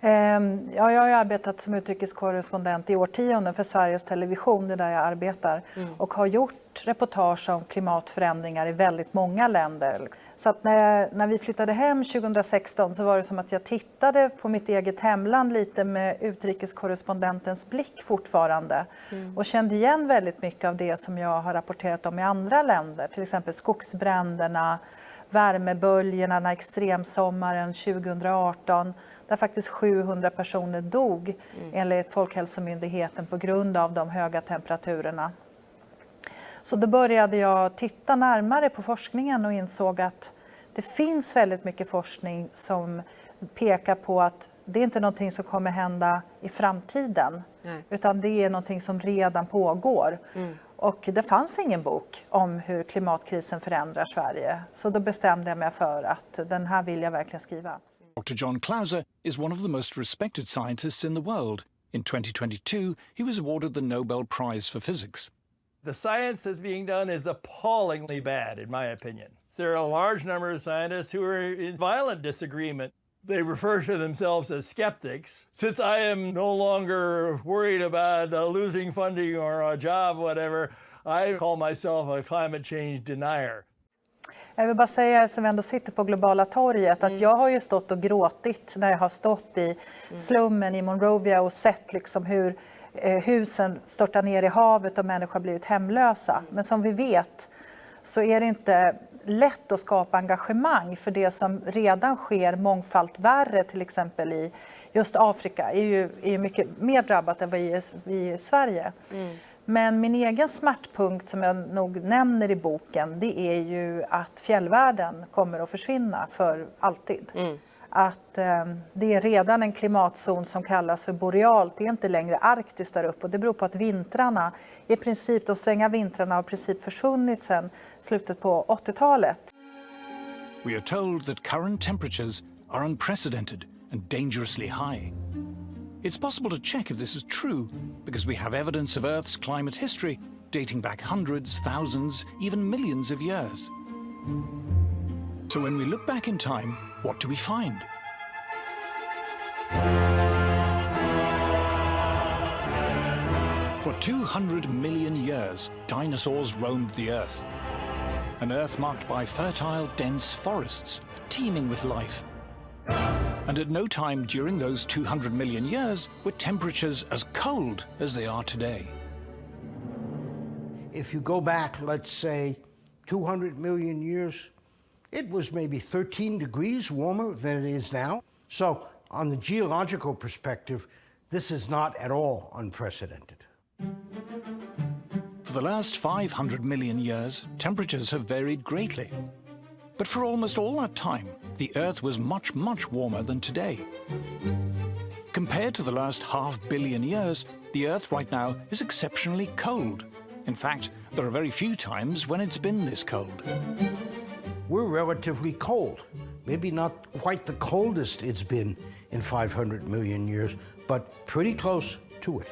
Ja, jag har arbetat som utrikeskorrespondent i årtionden för Sveriges Television, det är där jag arbetar. Och har gjort reportage om klimatförändringar i väldigt många länder. Så att när vi flyttade hem 2016 så var det som att jag tittade på mitt eget hemland lite med utrikeskorrespondentens blick fortfarande. Och kände igen väldigt mycket av det som jag har rapporterat om i andra länder. Till exempel skogsbränderna, värmeböljorna, extremsommaren 2018. Där faktiskt 700 personer dog enligt Folkhälsomyndigheten på grund av de höga temperaturerna. Så då började jag titta närmare på forskningen och insåg att det finns väldigt mycket forskning som pekar på att det är inte någonting som kommer hända i framtiden. Nej. Utan det är någonting som redan pågår. Och det fanns ingen bok om hur klimatkrisen förändrar Sverige. Så då bestämde jag mig för att den här vill jag verkligen skriva. Dr. John Clauser is one of the most respected scientists in the world. In 2022, he was awarded the Nobel Prize for Physics. The science that's being done is appallingly bad, in my opinion. There are a large number of scientists who are in violent disagreement. They refer to themselves as skeptics. Since I am no longer worried about losing funding or a job, whatever, I call myself a climate change denier. Jag vill bara säga, som ändå sitter på globala torget, att jag har ju stått och gråtit när jag har stått i slummen i Monrovia och sett liksom hur husen störtar ner i havet och människor har blivit hemlösa. Men som vi vet så är det inte lätt att skapa engagemang för det som redan sker mångfalt värre, till exempel i just Afrika, är ju mycket mer drabbat än vad vi i Sverige. Men min egen smärtpunkt som jag nog nämner i boken, det är ju att fjällvärlden kommer att försvinna för alltid. Att det är redan en klimatzon som kallas för borealt, det är inte längre arktiskt där uppe. Och det beror på att vintrarna, i princip de stränga vintrarna har i princip försvunnit sedan slutet på 80-talet. We are told that current temperatures are unprecedented and dangerously high. It's possible to check if this is true because we have evidence of Earth's climate history dating back hundreds, thousands, even millions of years. So when we look back in time, what do we find? For 200 million years, dinosaurs roamed the Earth. An Earth marked by fertile, dense forests, teeming with life. And at no time during those 200 million years were temperatures as cold as they are today. If you go back, let's say, 200 million years, it was maybe 13 degrees warmer than it is now. So, on the geological perspective, this is not at all unprecedented. For the last 500 million years, temperatures have varied greatly. But for almost all that time, the Earth was much, much warmer than today. Compared to the last $500 million years, the Earth right now is exceptionally cold. In fact, there are very few times when it's been this cold. We're relatively cold. Maybe not quite the coldest it's been in 500 million years, but pretty close to it.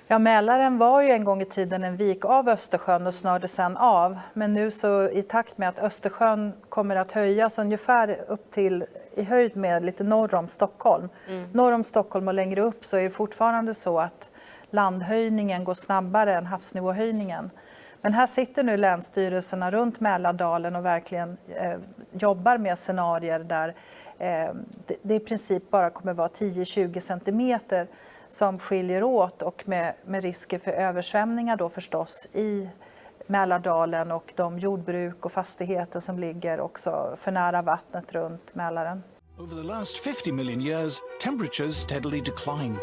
Ja, Mälaren var ju en gång i tiden en vik av Östersjön och snörde sen av. Men nu så i takt med att Östersjön kommer att höjas ungefär upp till i höjd med lite norr om Stockholm. Norr om Stockholm och längre upp så är det fortfarande så att landhöjningen går snabbare än havsnivåhöjningen. Men här sitter nu länsstyrelserna runt Mälardalen och verkligen jobbar med scenarier där det i princip bara kommer vara 10-20 centimeter som skiljer åt och med risker för översvämningar då förstås i Mälardalen och de jordbruk och fastigheter som ligger också för nära vattnet runt Mälaren. Over the last 50 million years, temperatures steadily declined,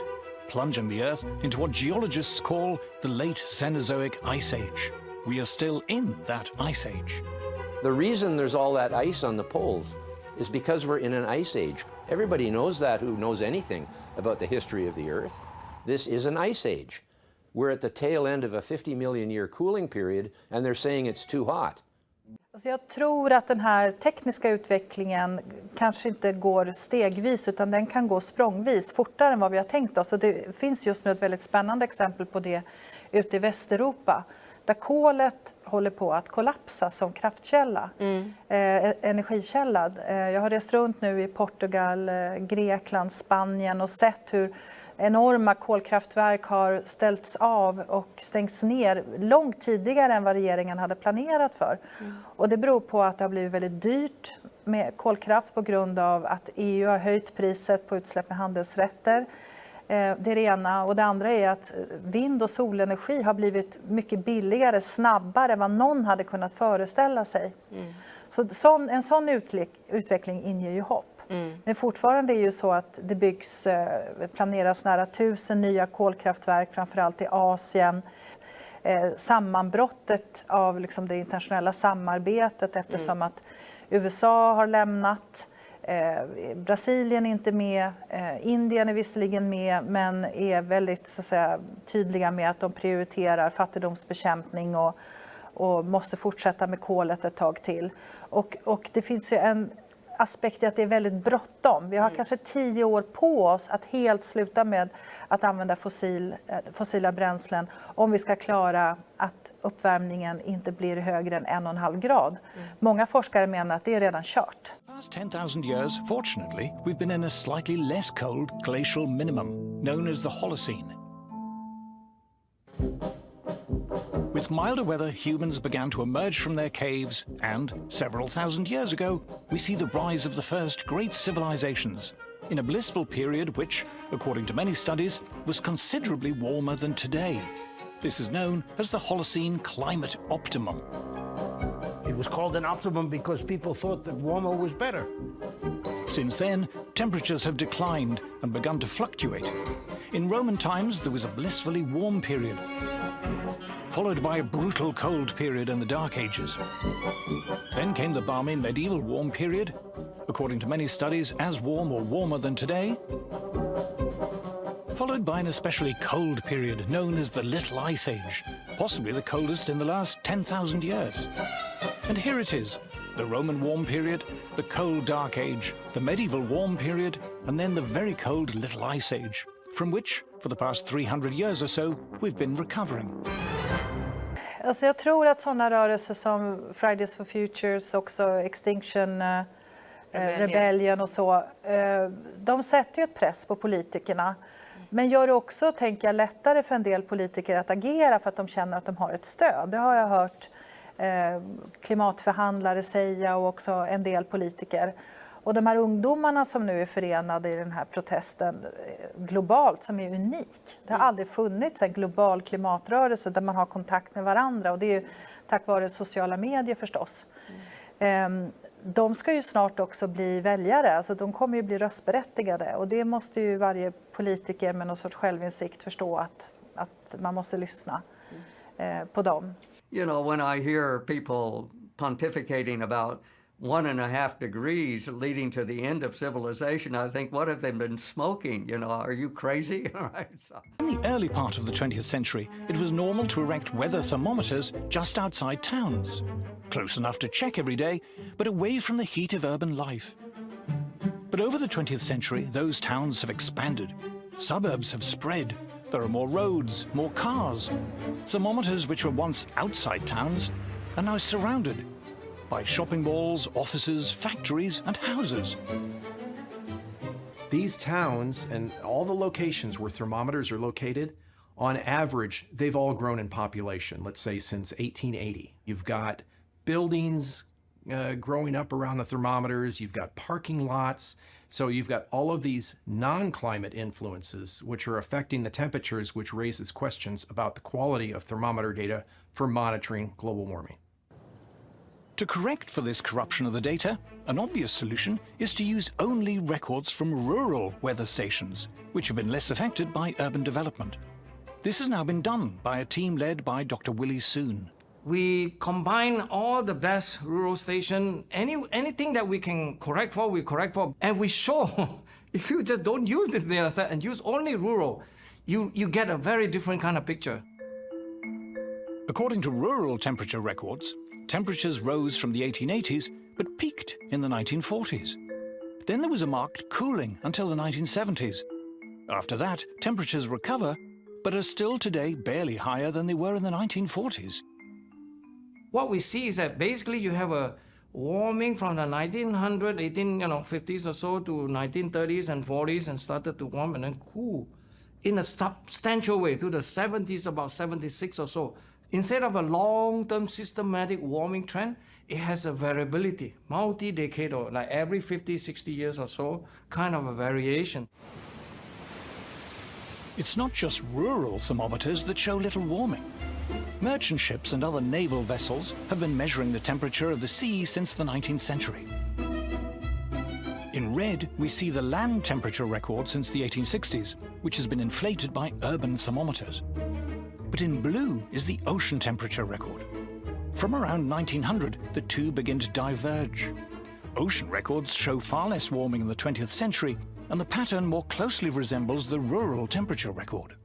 plunging the Earth into what geologists call the late Cenozoic Ice Age. We are still in that ice age. The reason there's all that ice on the poles is because we're in an ice age. Everybody knows that who knows anything about the history of the Earth. This is an ice age. We're at the tail end of a 50 million year cooling period and they're saying it's too hot. Alltså jag tror att den här tekniska utvecklingen kanske inte går stegvis utan den kan gå språngvis fortare än vad vi har tänkt oss. Och det finns just nu ett väldigt spännande exempel på det ute i Västeuropa. där kolet håller på att kollapsa som kraftkälla, energikälla. Jag har rest runt nu i Portugal, Grekland, Spanien och sett hur enorma kolkraftverk har ställts av och stängts ner långt tidigare än vad regeringen hade planerat för. Och det beror på att det har blivit väldigt dyrt med kolkraft på grund av att EU har höjt priset på utsläpp med handelsrätter. Det är det ena. Och det andra är att vind- och solenergi har blivit mycket billigare, snabbare än vad någon hade kunnat föreställa sig. Så en sån utveckling inger ju hopp. Men fortfarande är det ju så att det planeras nära 1000 nya kolkraftverk, framförallt i Asien. Sammanbrottet av liksom det internationella samarbetet eftersom att USA har lämnat, Brasilien är inte med, Indien är visserligen med men är väldigt så att säga, tydliga med att de prioriterar fattigdomsbekämpning och måste fortsätta med kolet ett tag till. Och det finns ju en aspekt i att det är väldigt bråttom. Vi har kanske 10 år på oss att helt sluta med att använda fossila bränslen om vi ska klara att uppvärmningen inte blir högre än 1,5 grad. Många forskare menar att det är redan kört. Past 10,000 years, fortunately, we've been in a slightly less cold glacial minimum, known as the Holocene. With milder weather, humans began to emerge from their caves, and several thousand years ago, we see the rise of the first great civilizations, in a blissful period which, according to many studies, was considerably warmer than today. This is known as the Holocene climate optimum. It was called an optimum because people thought that warmer was better. Since then, temperatures have declined and begun to fluctuate. In Roman times, there was a blissfully warm period, followed by a brutal cold period in the Dark Ages. Then came the balmy medieval warm period, according to many studies as warm or warmer than today, followed by an especially cold period known as the Little Ice Age, possibly the coldest in the last 10,000 years. And here it is, the Roman warm period, the cold Dark Age, the medieval warm period, and then the very cold Little Ice Age, from which, for the past 300 years or so, we've been recovering. Alltså jag tror att sådana rörelser som Fridays for Futures, också Extinction Rebellion och så, de sätter ju ett press på politikerna. Men gör det också, tänker jag, lättare för en del politiker att agera för att de känner att de har ett stöd. Det har jag hört klimatförhandlare säga och också en del politiker. Och de här ungdomarna som nu är förenade i den här protesten globalt, som är unik. Det har aldrig funnits en global klimatrörelse där man har kontakt med varandra. Och det är ju tack vare sociala medier förstås. De ska ju snart också bli väljare, alltså de kommer ju bli röstberättigade. Och det måste ju varje politiker med någon sorts självinsikt förstå att man måste lyssna på dem. You know, when I hear people pontificating about 1.5 degrees leading to the end of civilization, I think, what have they been smoking? You know, are you crazy? In the early part of the 20th century, it was normal to erect weather thermometers just outside towns, close enough to check every day, but away from the heat of urban life. But over the 20th century, those towns have expanded. Suburbs have spread. There are more roads, more cars. Thermometers which were once outside towns are now surrounded by shopping malls, offices, factories and houses. These towns and all the locations where thermometers are located, on average, they've all grown in population, let's say since 1880. You've got buildings growing up around the thermometers, you've got parking lots, so you've got all of these non-climate influences which are affecting the temperatures, which raises questions about the quality of thermometer data for monitoring global warming. To correct for this corruption of the data, an obvious solution is to use only records from rural weather stations, which have been less affected by urban development. This has now been done by a team led by Dr. Willie Soon. We combine all the best rural station, anything that we can correct for, we correct for. And we show, if you just don't use this data set and use only rural, you get a very different kind of picture. According to rural temperature records, temperatures rose from the 1880s but peaked in the 1940s. Then there was a marked cooling until the 1970s. After that, temperatures recover, but are still today barely higher than they were in the 1940s. what we see is that basically you have a warming from the 1850s or so to 1930s and 40s and started to warm and then cool in a substantial way to the 70s, about 76 or so. Instead of a long-term systematic warming trend, it has a variability, multi-decadal, like every 50, 60 years or so, kind of a variation. It's not just rural thermometers that show little warming. Merchant ships and other naval vessels have been measuring the temperature of the sea since the 19th century. In red, we see the land temperature record since the 1860s, which has been inflated by urban thermometers. But in blue is the ocean temperature record. From around 1900, the two begin to diverge. Ocean records show far less warming in the 20th century, and the pattern more closely resembles the rural temperature record.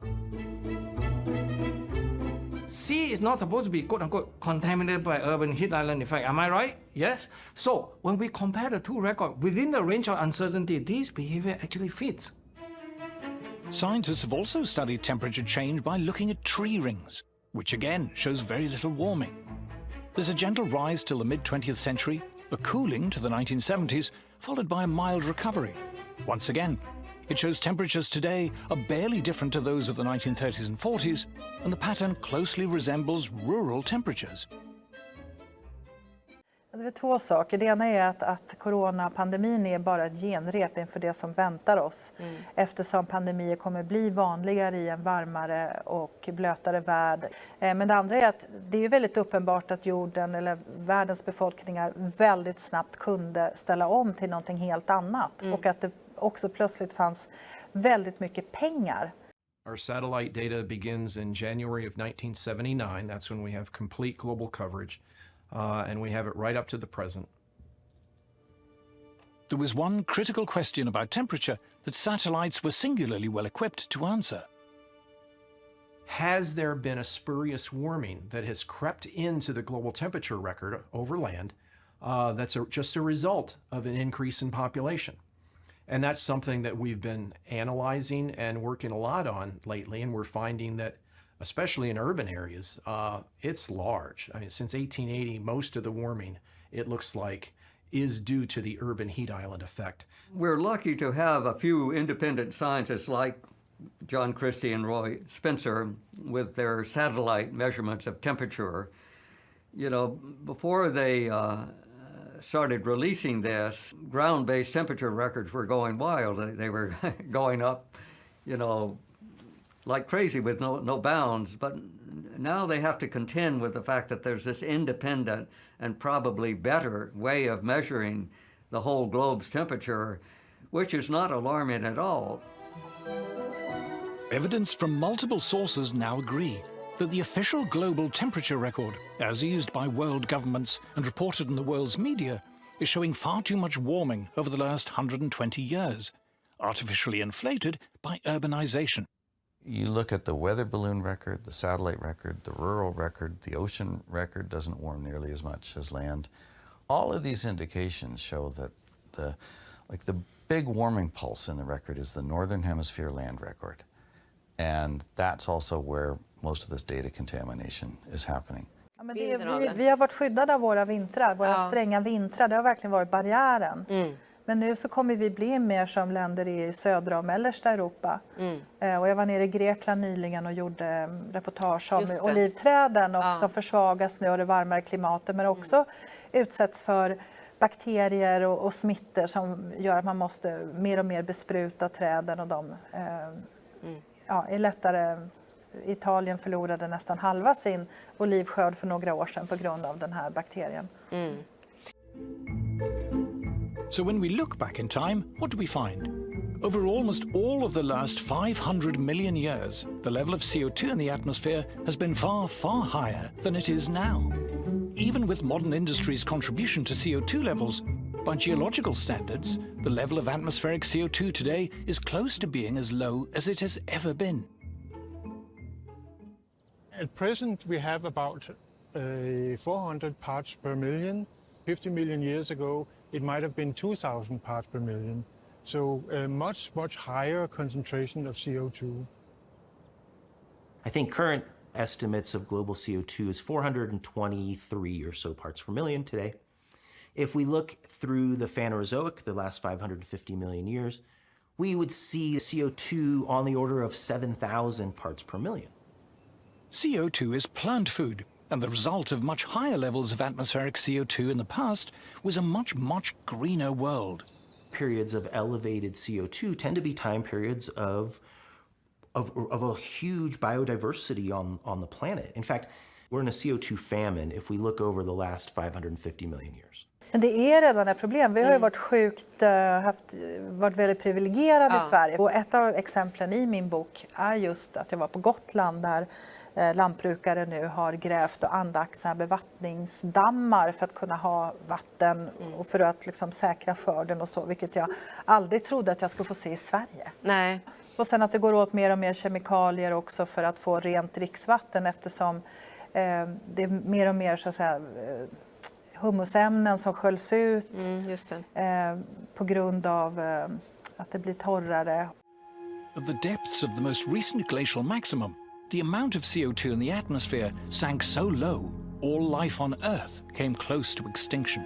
Sea is not supposed to be, quote-unquote, contaminated by urban heat island effect. Am I right? Yes? So when we compare the two records, within the range of uncertainty, this behavior actually fits. Scientists have also studied temperature change by looking at tree rings, which again shows very little warming. There's a gentle rise till the mid-20th century, a cooling to the 1970s, followed by a mild recovery. Once again, it shows temperatures today are barely different to those of the 1930s and 40s, and the pattern closely resembles rural temperatures. Det är två saker. Det ena är att coronapandemin är bara ett genrep inför det som väntar oss. Eftersom pandemier kommer bli vanligare i en varmare och blötare värld. Men det andra är att det är väldigt uppenbart att jorden eller världens befolkningar väldigt snabbt kunde ställa om till någonting helt annat. Och att det också plötsligt fanns väldigt mycket pengar. Our satellite data begins in January of 1979. That's when we have complete global coverage. And we have it right up to the present. There was one critical question about temperature that satellites were singularly well equipped to answer. Has there been a spurious warming that has crept into the global temperature record over land that's just a result of an increase in population? And that's something that we've been analyzing and working a lot on lately, and we're finding that especially in urban areas, it's large. I mean, since 1880, most of the warming, it looks like, is due to the urban heat island effect. We're lucky to have a few independent scientists like John Christie and Roy Spencer with their satellite measurements of temperature. You know, before they started releasing this, ground-based temperature records were going wild. They were going up, you know, like crazy with no bounds, but now they have to contend with the fact that there's this independent and probably better way of measuring the whole globe's temperature, which is not alarming at all. Evidence from multiple sources now agree that the official global temperature record, as used by world governments and reported in the world's media, is showing far too much warming over the last 120 years, artificially inflated by urbanization. You look at the weather balloon record, the satellite record, the rural record, the ocean record doesn't warm nearly as much as land. All of these indications show that the big warming pulse in the record is the Northern Hemisphere land record. And that's also where most of this data contamination is happening. Ja, men vi har varit skyddade av våra vintrar, våra stränga vintrar. Det har verkligen varit barriären. Men nu så kommer vi bli mer som länder i södra och mellersta Europa. Och jag var nere i Grekland nyligen och gjorde reportage om olivträden och som försvagas nu av det varmare klimatet, men också utsätts för bakterier och smittor som gör att man måste mer och mer bespruta träden och de är lättare. Italien förlorade nästan halva sin olivskörd för några år sedan på grund av den här bakterien. So when we look back in time, what do we find? Over almost all of the last 500 million years, the level of CO2 in the atmosphere has been far, far higher than it is now. Even with modern industry's contribution to CO2 levels, by geological standards, the level of atmospheric CO2 today is close to being as low as it has ever been. At present, we have about 400 parts per million. 50 million years ago, it might have been 2,000 parts per million. So a much, much higher concentration of CO2. I think current estimates of global CO2 is 423 or so parts per million today. If we look through the Phanerozoic, the last 550 million years, we would see CO2 on the order of 7,000 parts per million. CO2 is plant food, and the result of much higher levels of atmospheric CO2 in the past was a much, much greener world. Periods of elevated CO2 tend to be time periods of a huge biodiversity on the planet. In fact, we're in a CO2 famine if we look over the last 550 million years. Men det är redan ett problem. Vi har ju varit väldigt privilegierade i Sverige. Och ett av exemplen i min bok är just att jag var på Gotland där lantbrukare nu har grävt och anlagt bevattningsdammar för att kunna ha vatten och för att liksom säkra skörden och så, vilket jag aldrig trodde att jag skulle få se i Sverige. Nej. Och sen att det går åt mer och mer kemikalier också för att få rent dricksvatten eftersom det är mer och mer så att säga humusämnen som sköljs ut på grund av att det blir torrare. At the depths of the most recent glacial maximum, the amount of CO2 in the atmosphere sank so low, all life on Earth came close to extinction.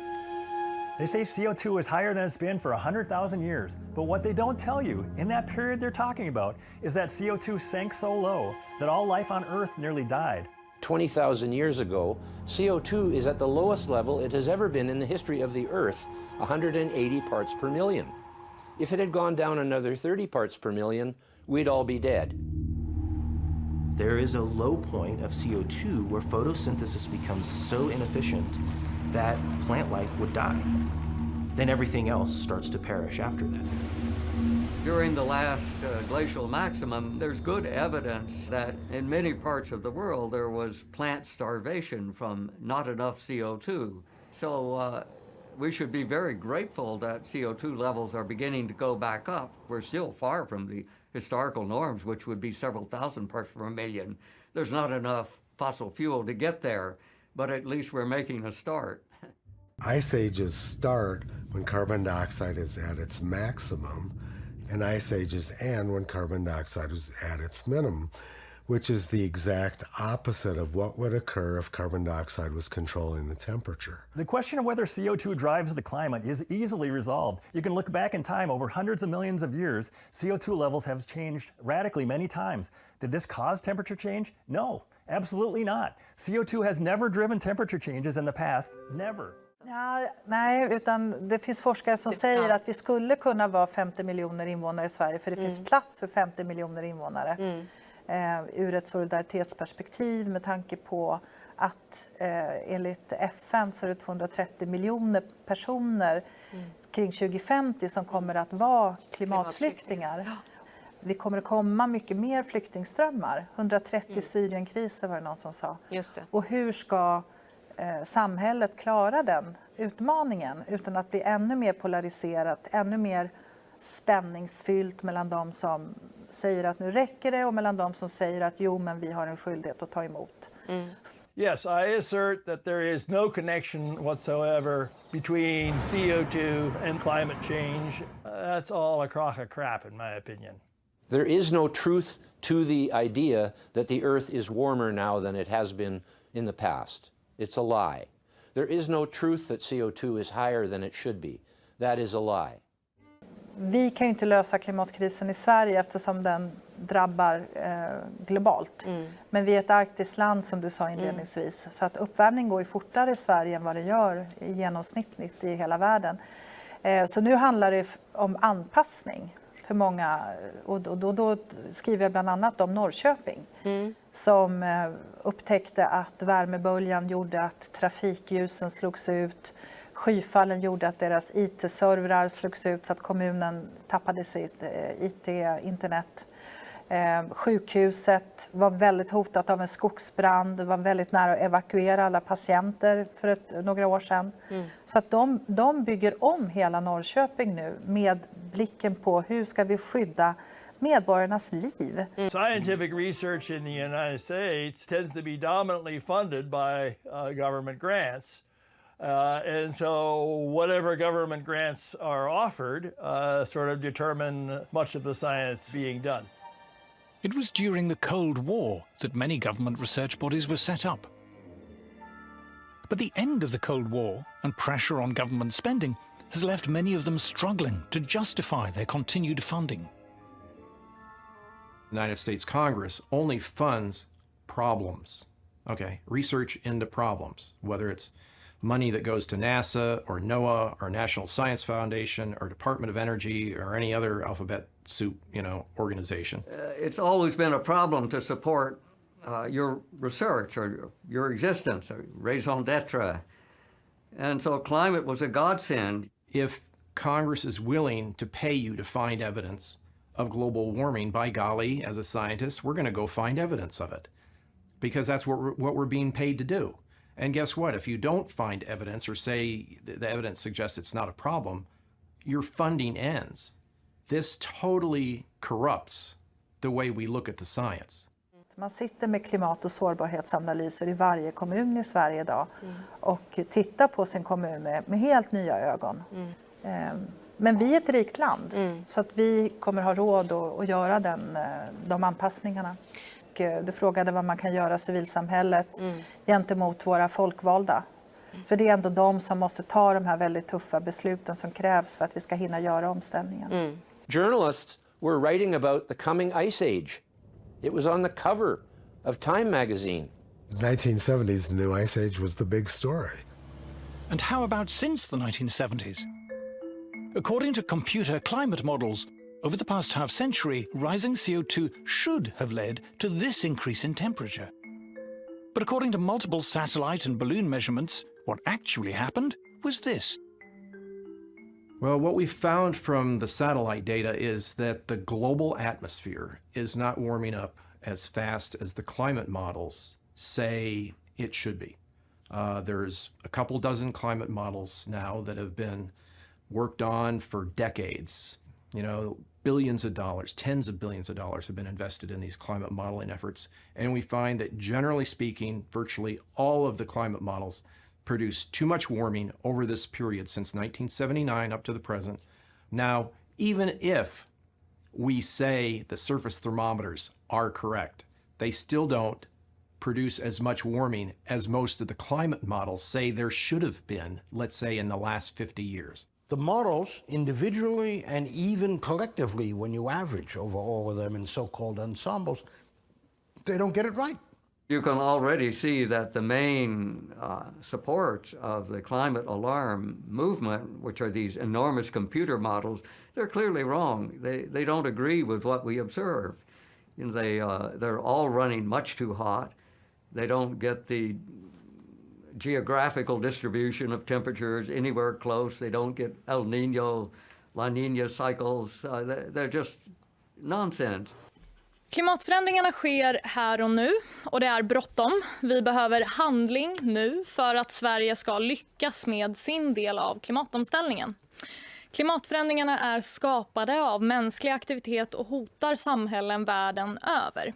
They say CO2 is higher than it's been for 100,000 years, but what they don't tell you in that period they're talking about is that CO2 sank so low that all life on Earth nearly died. 20,000 years ago, CO2 is at the lowest level it has ever been in the history of the Earth, 180 parts per million. If it had gone down another 30 parts per million, we'd all be dead. There is a low point of CO2 where photosynthesis becomes so inefficient that plant life would die. Then everything else starts to perish after that. During the last glacial maximum, there's good evidence that in many parts of the world there was plant starvation from not enough CO2. So we should be very grateful that CO2 levels are beginning to go back up. We're still far from the historical norms, which would be several thousand parts per million. There's not enough fossil fuel to get there, but at least we're making a start. Ice ages start when carbon dioxide is at its maximum, and ice ages end when carbon dioxide is at its minimum, which is the exact opposite of what would occur if carbon dioxide was controlling the temperature. The question of whether CO2 drives the climate is easily resolved. You can look back in time over hundreds of millions of years. CO2 levels have changed radically many times. Did this cause temperature change? No, absolutely not. CO2 has never driven temperature changes in the past, never. Ja, nej, utan det finns forskare som säger att vi skulle kunna vara 50 miljoner invånare i Sverige för det finns plats för 50 miljoner invånare. Ur ett solidaritetsperspektiv med tanke på att enligt FN så är det 230 miljoner personer kring 2050 som kommer att vara klimatflyktingar. Vi kommer att komma mycket mer flyktingströmmar. 130 Syrienkriser var det någon som sa. Just det. Och hur ska samhället klara den utmaningen utan att bli ännu mer polariserat, ännu mer spänningsfyllt mellan de som säger att nu räcker det och mellan de som säger att jo, men vi har en skyldighet att ta emot. Yes, I assert that there is no connection whatsoever between CO2 and climate change. That's all a crock of crap in my opinion. There is no truth to the idea that the Earth is warmer now than it has been in the past. It's a lie. There is no truth that CO2 is higher than it should be. That is a lie. Vi kan ju inte lösa klimatkrisen i Sverige eftersom den drabbar globalt. Men vi är ett arktiskt land som du sa inledningsvis. Så att uppvärmning går ju fortare i Sverige än vad det gör genomsnittligt i hela världen. Så nu handlar det om anpassning för många. Och då skriver jag bland annat om Norrköping. Som upptäckte att värmeböljan gjorde att trafikljusen slogs ut. Skyfallen gjorde att deras IT-servrar slogs ut så att kommunen tappade sitt IT-internet. Sjukhuset var väldigt hotat av en skogsbrand. Det var väldigt nära att evakuera alla patienter för några år sedan. Så att de bygger om hela Norrköping nu med blicken på hur ska vi skydda medborgarnas liv. Scientific research in the United States tends to be dominantly funded by government grants. And so whatever government grants are offered sort of determine much of the science being done. It was during the Cold War that many government research bodies were set up. But the end of the Cold War and pressure on government spending has left many of them struggling to justify their continued funding. The United States Congress only funds problems, okay, research into problems, whether it's money that goes to NASA or NOAA or National Science Foundation or Department of Energy or any other alphabet soup, organization. It's always been a problem to support your research or your existence, or raison d'etre. And so climate was a godsend. If Congress is willing to pay you to find evidence of global warming, by golly, as a scientist, we're going to go find evidence of it, because that's what we're being paid to do. And guess what? If you don't find evidence, or say the evidence suggests it's not a problem, your funding ends. This totally corrupts the way we look at the science. Man sitter med klimat- och sårbarhetsanalyser i varje kommun i Sverige idag och tittar på sin kommun med helt nya ögon. Men vi är ett rikt land, så att vi kommer ha råd att göra de anpassningarna. Du frågade vad man kan göra civilsamhället gentemot våra folkvalda. För det är ändå de som måste ta de här väldigt tuffa besluten som krävs för att vi ska hinna göra omställningen. Journalists were writing about the coming ice age. It was on the cover of Time magazine. In the 1970s, the new ice age was the big story. And how about since the 1970s? According to computer climate models, over the past half-century, rising CO2 should have led to this increase in temperature. But according to multiple satellite and balloon measurements, what actually happened was this. Well, what we found from the satellite data is that the global atmosphere is not warming up as fast as the climate models say it should be. There's a couple dozen climate models now that have been worked on for decades. Billions of dollars, tens of billions of dollars have been invested in these climate modeling efforts. And we find that, generally speaking, virtually all of the climate models produce too much warming over this period since 1979 up to the present. Now, even if we say the surface thermometers are correct, they still don't produce as much warming as most of the climate models say there should have been, let's say, in the last 50 years. The models, individually and even collectively, when you average over all of them in so-called ensembles, they don't get it right. You can already see that the main support of the climate alarm movement, which are these enormous computer models, they're clearly wrong. They don't agree with what we observe. They're all running much too hot. They don't get the geographical distribution of temperatures anywhere close. They don't get El Nino, La Nina cycles. They're just nonsense. Klimatförändringarna sker här och nu och det är bråttom. Vi behöver handling nu för att Sverige ska lyckas med sin del av klimatomställningen. Klimatförändringarna är skapade av mänsklig aktivitet och hotar samhällen världen över.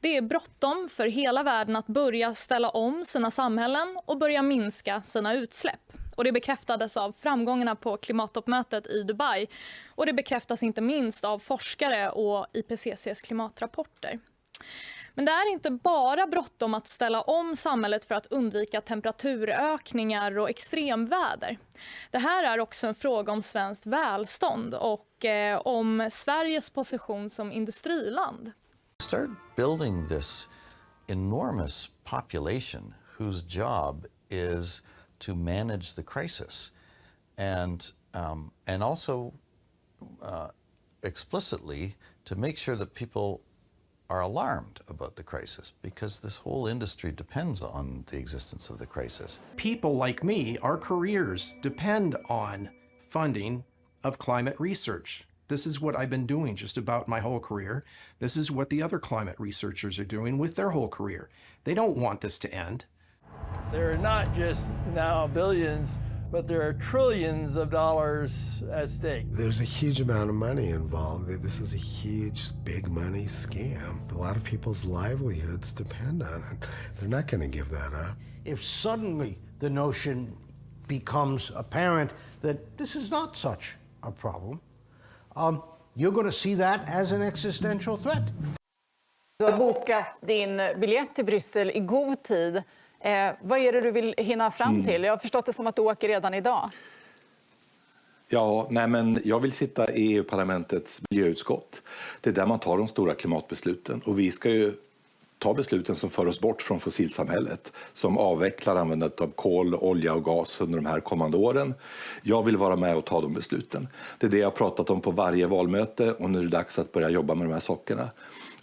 Det är bråttom för hela världen att börja ställa om sina samhällen och börja minska sina utsläpp. Och det bekräftades av framgångarna på klimattoppmötet i Dubai. Och det bekräftas inte minst av forskare och IPCCs klimatrapporter. Men det är inte bara bråttom att ställa om samhället för att undvika temperaturökningar och extremväder. Det här är också en fråga om svenskt välstånd och om Sveriges position som industriland. Start building this enormous population whose job is to manage the crisis, and also explicitly to make sure that people are alarmed about the crisis, because this whole industry depends on the existence of the crisis. People like me, our careers depend on funding of climate research. This is what I've been doing just about my whole career. This is what the other climate researchers are doing with their whole career. They don't want this to end. There are not just now billions, but there are trillions of dollars at stake. There's a huge amount of money involved. This is a huge, big money scam. A lot of people's livelihoods depend on it. They're not going to give that up. If suddenly the notion becomes apparent that this is not such a problem, you're going to see that as an existential threat. Du har bokat din biljett till Bryssel i god tid. Vad är det du vill hinna fram till? Jag har förstått det som att du åker redan idag. Ja, nej men jag vill sitta i EU-parlamentets miljöutskott. Det är där man tar de stora klimatbesluten. Och vi ska ju ta besluten som för oss bort från fossilsamhället. Som avvecklar användandet av kol, olja och gas under de här kommande åren. Jag vill vara med och ta de besluten. Det är det jag har pratat om på varje valmöte och nu är det dags att börja jobba med de här sakerna.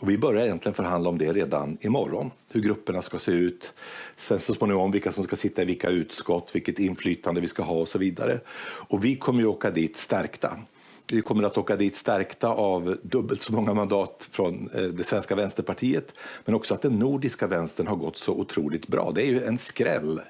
Och vi börjar egentligen förhandla om det redan imorgon. Hur grupperna ska se ut. Sen så småningom vilka som ska sitta i vilka utskott. Vilket inflytande vi ska ha och så vidare. Och vi kommer ju åka dit stärkta. Vi kommer att åka dit stärkta av dubbelt så många mandat från det svenska vänsterpartiet. Men också att den nordiska vänstern har gått så otroligt bra. Det är ju en skräll.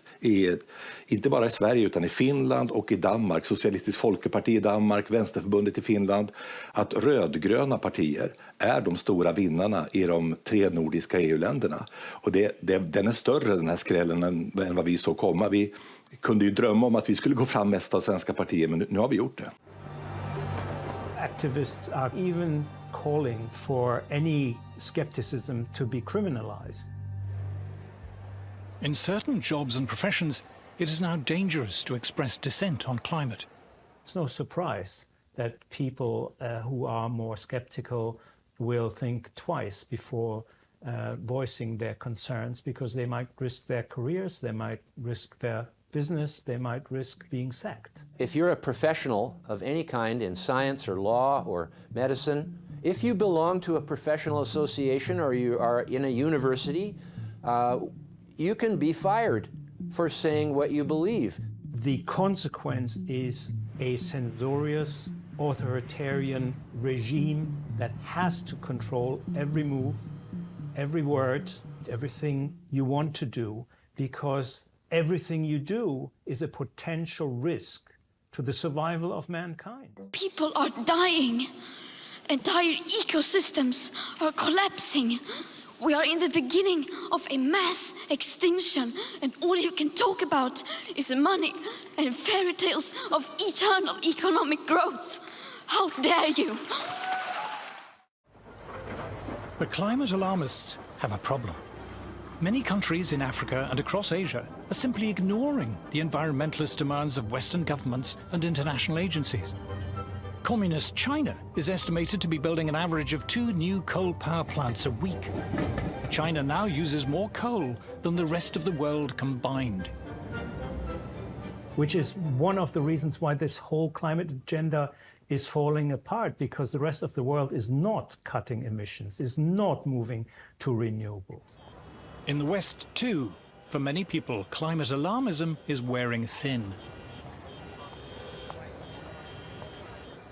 Inte bara i Sverige utan i Finland och i Danmark. Socialistiskt folkeparti i Danmark, Vänsterförbundet i Finland. Att rödgröna partier är de stora vinnarna i de 3 nordiska EU-länderna. Och den är större den här skrällen än vad vi såg komma. Vi kunde ju drömma om att vi skulle gå fram mest av svenska partier men nu har vi gjort det. Activists are even calling for any skepticism to be criminalized. In certain jobs and professions, it is now dangerous to express dissent on climate. It's no surprise that people who are more skeptical will think twice before voicing their concerns because they might risk their careers, they might risk their business, they might risk being sacked. If you're a professional of any kind in science or law or medicine, if you belong to a professional association or you are in a university, you can be fired for saying what you believe. The consequence is a censorious, authoritarian regime that has to control every move, every word, everything you want to do, because everything you do is a potential risk to the survival of mankind. People are dying. Entire ecosystems are collapsing. We are in the beginning of a mass extinction, and all you can talk about is money and fairy tales of eternal economic growth. How dare you? But climate alarmists have a problem. Many countries in Africa and across Asia are simply ignoring the environmentalist demands of Western governments and international agencies. Communist China is estimated to be building an average of 2 new coal power plants a week. China now uses more coal than the rest of the world combined. Which is one of the reasons why this whole climate agenda is falling apart, because the rest of the world is not cutting emissions, is not moving to renewables. In the West, too, for many people, climate alarmism is wearing thin.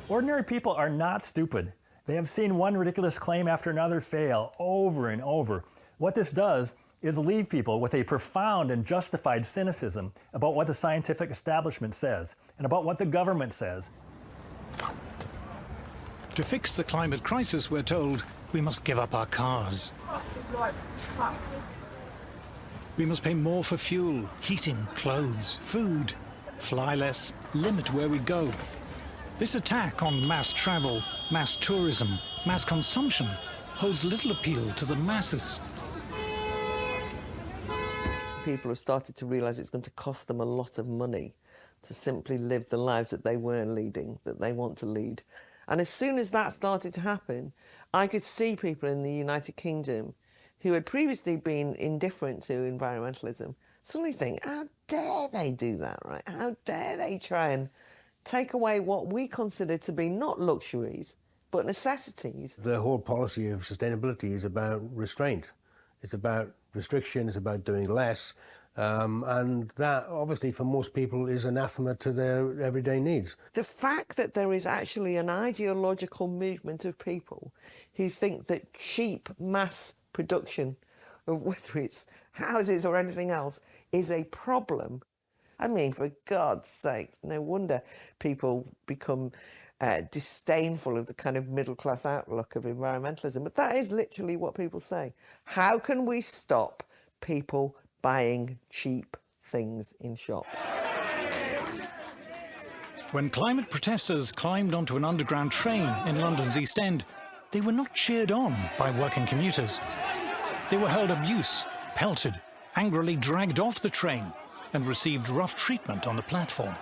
Ordinary people are not stupid. They have seen one ridiculous claim after another fail over and over. What this does is leave people with a profound and justified cynicism about what the scientific establishment says and about what the government says. To fix the climate crisis, we're told, we must give up our cars. We must pay more for fuel, heating, clothes, food, fly less, limit where we go. This attack on mass travel, mass tourism, mass consumption holds little appeal to the masses. People have started to realise it's going to cost them a lot of money to simply live the lives that they weren't leading, that they want to lead. And as soon as that started to happen, I could see people in the United Kingdom who had previously been indifferent to environmentalism suddenly think, how dare they do that, right? How dare they try and take away what we consider to be not luxuries, but necessities. The whole policy of sustainability is about restraint. It's about restriction, it's about doing less. And that, obviously, for most people is anathema to their everyday needs. The fact that there is actually an ideological movement of people who think that cheap mass production of whether it's houses or anything else is a problem. I mean, for God's sake, no wonder people become disdainful of the kind of middle-class outlook of environmentalism. But that is literally what people say. How can we stop people buying cheap things in shops? When climate protesters climbed onto an underground train in London's East End, they were not cheered on by working commuters. They were hurled abuse, pelted, angrily dragged off the train, and received rough treatment on the platform.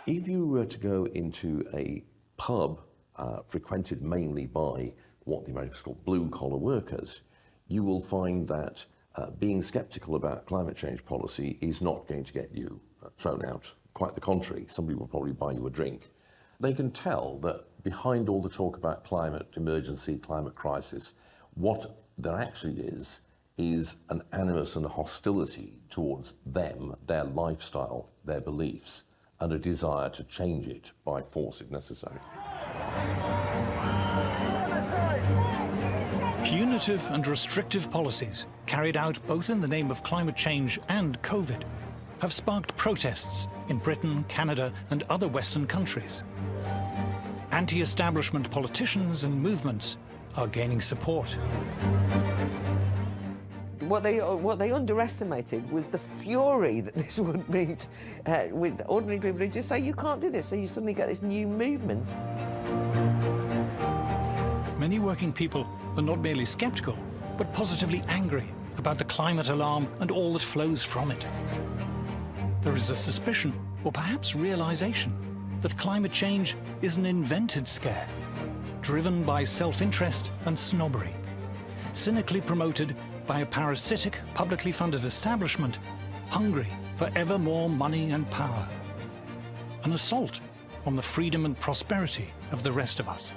If you were to go into a pub frequented mainly by what the Americans call blue-collar workers, you will find that being sceptical about climate change policy is not going to get you thrown out. Quite the contrary, somebody will probably buy you a drink. They can tell that behind all the talk about climate emergency, climate crisis, what there actually is an animus and a hostility towards them, their lifestyle, their beliefs, and a desire to change it by force if necessary. Punitive and restrictive policies, carried out both in the name of climate change and COVID, have sparked protests in Britain, Canada, and other Western countries. Anti-establishment politicians and movements are gaining support. What they underestimated was the fury that this would meet with ordinary people who just say, you can't do this, so you suddenly get this new movement. Many working people are not merely sceptical, but positively angry about the climate alarm and all that flows from it. There is a suspicion, or perhaps realization, that climate change is an invented scare, driven by self-interest and snobbery, cynically promoted by a parasitic, publicly funded establishment hungry for ever more money and power. An assault on the freedom and prosperity of the rest of us.